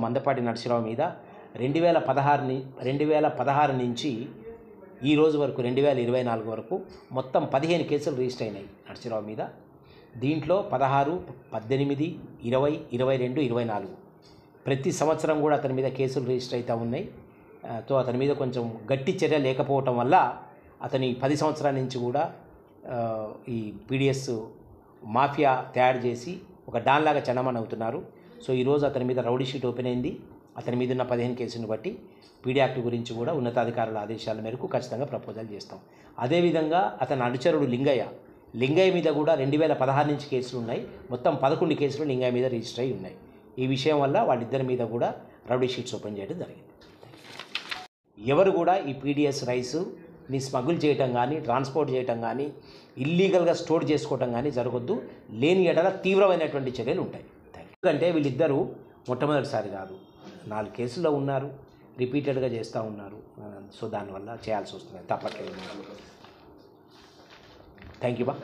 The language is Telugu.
మందపాటి నరసింహరావు మీద 2016 నుంచి ఈ రోజు వరకు 2024 వరకు మొత్తం 15 కేసులు రిజిస్టర్ అయినాయి నరసింహరావు మీద. దీంట్లో 16, 18, 20, 22, 24 ప్రతి సంవత్సరం కూడా అతని మీద కేసులు రిజిస్టర్ అవుతూ ఉన్నాయి. అతని మీద కొంచెం గట్టి చర్య లేకపోవటం వల్ల అతని 10 సంవత్సరాల నుంచి కూడా ఈ పీడిఎస్ మాఫియా తయారు చేసి ఒక డాన్లాగా చండమని అవుతున్నారు. సో ఈరోజు అతని మీద రౌడీ షీట్ ఓపెన్ అయింది. అతని మీద ఉన్న 15 కేసులను బట్టి పీడీ యాక్ట్ గురించి కూడా ఉన్నతాధికారుల ఆదేశాల మేరకు ఖచ్చితంగా ప్రపోజల్ చేస్తాం. అదేవిధంగా అతని అనుచరుడు లింగయ్య మీద కూడా 2016 నుంచి కేసులు ఉన్నాయి. మొత్తం 11 కేసులు లింగయ్య మీద రిజిస్టర్ అయి ఉన్నాయి. ఈ విషయం వల్ల వాళ్ళిద్దరి మీద కూడా రౌడీ షీట్స్ ఓపెన్ చేయడం జరిగింది. ఎవరు కూడా ఈ పీడిఎస్ రైస్ని స్మగుల్ చేయటం కానీ, ట్రాన్స్పోర్ట్ చేయటం కానీ, ఇల్లీగల్గా స్టోర్ చేసుకోవటం కానీ జరగొద్దు. లేని ఎడల తీవ్రమైనటువంటి చర్యలు ఉంటాయి. ఎందుకంటే వీళ్ళిద్దరూ మొట్టమొదటిసారి కాదు, 4 కేసుల్లో ఉన్నారు, రిపీటెడ్గా చేస్తూ ఉన్నారు. సో దానివల్ల చేయాల్సి వస్తుంది, తప్పట్లేదు. థ్యాంక్ యూ బా.